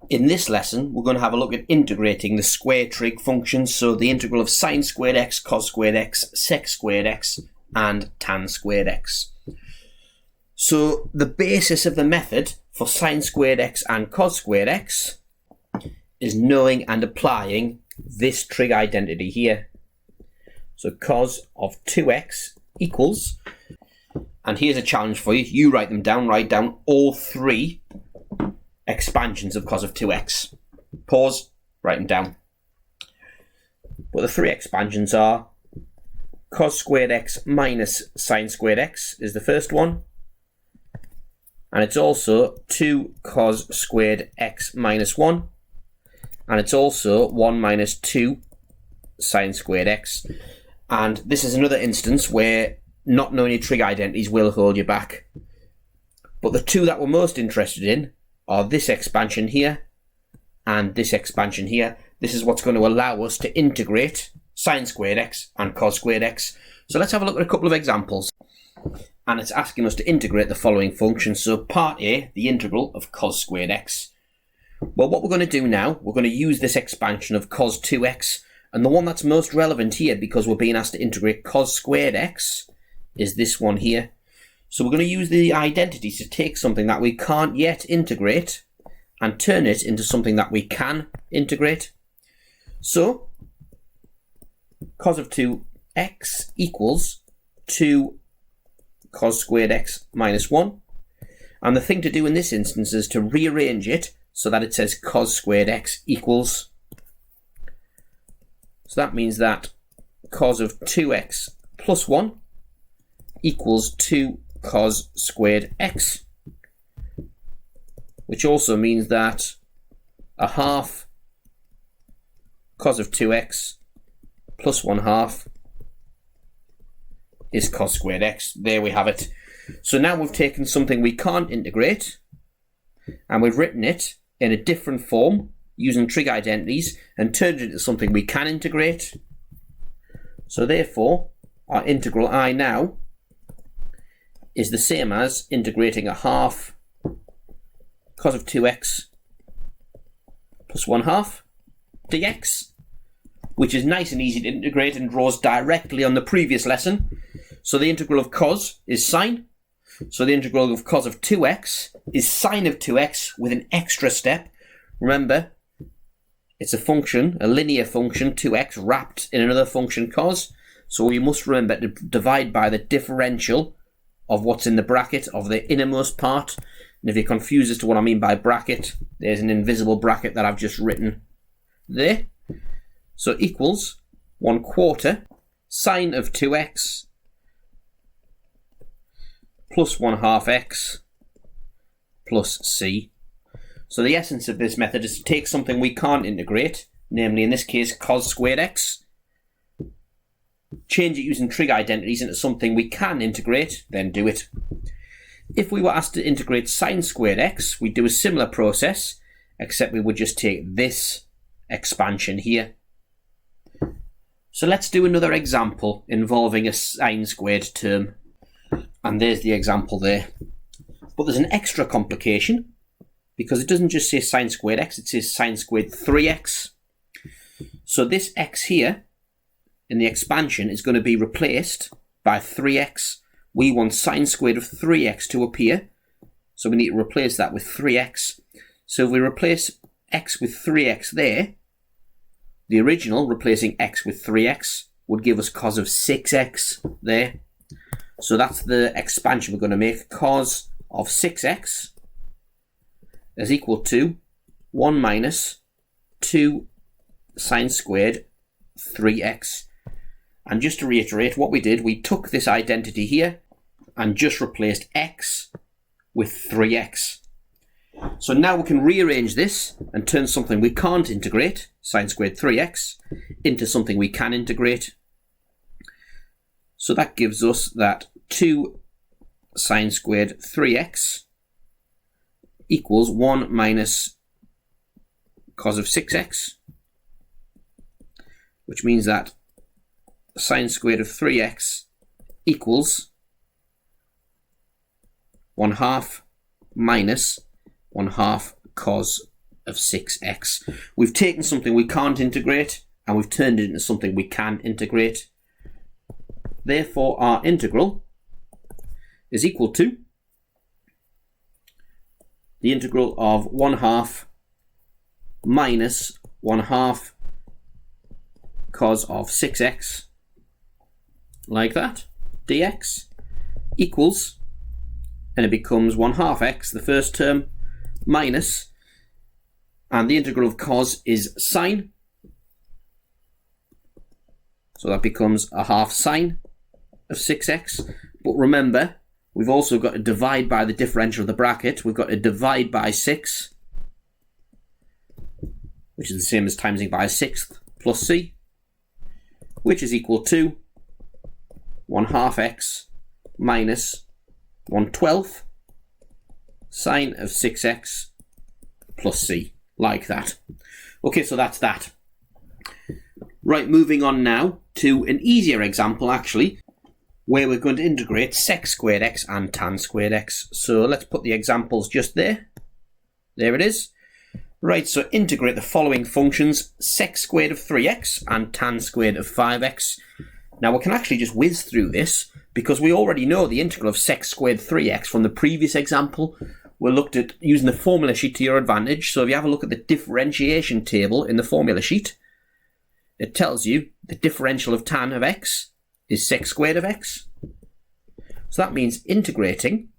In this lesson, we're going to have a look at integrating the square trig functions, so the integral of sine squared x, cos squared x, sec squared x, and tan squared x. So the basis of the method for sine squared x and cos squared x is knowing and applying this trig identity here. So cos of 2x equals, and here's a challenge for you, you write them down, write down all three expansions of cos of 2x. Pause, write them down. But the three expansions are cos squared x minus sine squared x is the first one, and it's also 2 cos squared x minus 1, and it's also 1 minus 2 sine squared x. And this is another instance where not knowing your trig identities will hold you back. But the two that we're most interested in are this expansion here and this expansion here. This is what's going to allow us to integrate sine squared x and cos squared x. So let's have a look at a couple of examples. And it's asking us to integrate the following functions. So part A, the integral of cos squared x. Well, what we're going to do now, we're going to use this expansion of cos 2x. And the one that's most relevant here, because we're being asked to integrate cos squared x, is this one here. So we're going to use the identities to take something that we can't yet integrate and turn it into something that we can integrate. So cos of 2x equals 2 cos squared x minus 1. And the thing to do in this instance is to rearrange it so that it says cos squared x equals. So that means that cos of 2x plus 1 equals 2 cos squared x, which also means that a half cos of 2x plus 1/2 is cos squared x. There we have it. So now we've taken something we can't integrate and we've written it in a different form using trig identities and turned it into something we can integrate. So therefore our integral I now is the same as integrating a half cos of 2x plus 1/2 dx, which is nice and easy to integrate and draws directly on the previous lesson. So the integral of cos is sine. So the integral of cos of 2x is sine of 2x with an extra step. Remember, it's a function, a linear function, 2x wrapped in another function cos. So you must remember to divide by the differential of what's in the bracket of the innermost part. And if you're confused as to what I mean by bracket, there's an invisible bracket that I've just written there. So equals 1/4 sine of 2x plus 1/2 x plus c. So the essence of this method is to take something we can't integrate, namely in this case cos squared x, change it using trig identities into something we can integrate, then do it. If we were asked to integrate sine squared x, we'd do a similar process, except we would just take this expansion here. So let's do another example involving a sine squared term. And there's the example there. But there's an extra complication, because it doesn't just say sine squared x, it says sine squared 3x. So this x here in the expansion is going to be replaced by 3x. We want sine squared of 3x to appear, so we need to replace that with 3x. So if we replace x with 3x there, the original replacing x with 3x would give us cos of 6x there. So that's the expansion we're going to make. Cos of 6x is equal to 1 minus 2 sine squared 3x. And just to reiterate what we did, we took this identity here and just replaced x with 3x. So now we can rearrange this and turn something we can't integrate, sine squared 3x, into something we can integrate. So that gives us that 2 sine squared 3x equals 1 minus cos of 6x, which means that sine squared of 3x equals 1/2 minus 1/2 cos of 6x. We've taken something we can't integrate and we've turned it into something we can integrate. Therefore, our integral is equal to the integral of 1/2 minus 1/2 cos of 6x, like that, dx, equals, and it becomes 1/2 x, the first term, minus, and the integral of cos is sine, so that becomes 1/2 sine of 6x. But remember, we've also got to divide by the differential of the bracket. We've got to divide by 6, which is the same as timesing by a sixth, plus c, which is equal to 1/2 x minus 1/12 sine of 6x plus c, like that. Okay, so that's that. Right, moving on now to an easier example, actually, where we're going to integrate sec squared x and tan squared x. So let's put the examples just there. There it is. Right, so integrate the following functions: sec squared of 3x and tan squared of 5x. Now we can actually just whiz through this because we already know the integral of sec squared 3x from the previous example. We looked at using the formula sheet to your advantage. So if you have a look at the differentiation table in the formula sheet, it tells you the differential of tan of x is sec squared of x. So that means integrating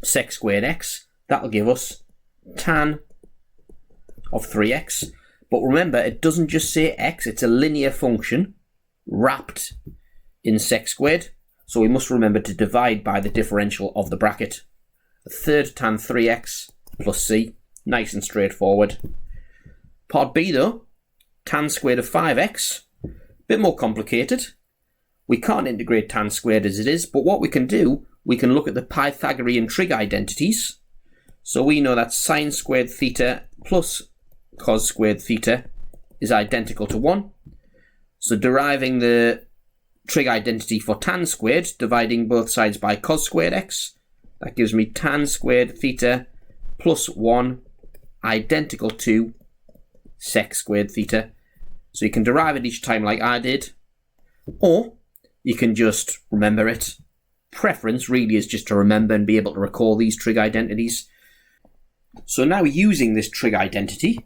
sec squared x, that'll give us tan of 3x. But remember, it doesn't just say x, it's a linear function wrapped in sec squared. So we must remember to divide by the differential of the bracket. A third tan 3x plus c, nice and straightforward. Part B though, tan squared of 5x, bit more complicated. We can't integrate tan squared as it is, but what we can do, we can look at the Pythagorean trig identities. So we know that sine squared theta plus cos squared theta is identical to 1. So deriving the trig identity for tan squared, dividing both sides by cos squared x, that gives me tan squared theta plus 1 identical to sec squared theta. So you can derive it each time like I did, or you can just remember it. Preference really is just to remember and be able to recall these trig identities. So now using this trig identity,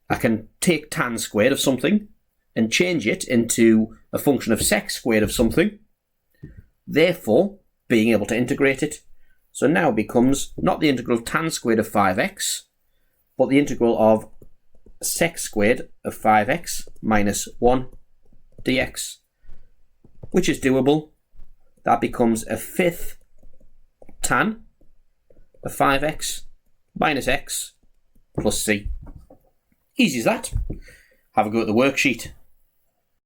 I can take tan squared of something and change it into a function of sec squared of something, therefore being able to integrate it. So now it becomes not the integral of tan squared of 5x, but the integral of sec squared of 5x minus 1 dx, which is doable. That becomes a fifth tan of 5x minus x plus c. Easy as that. Have a go at the worksheet.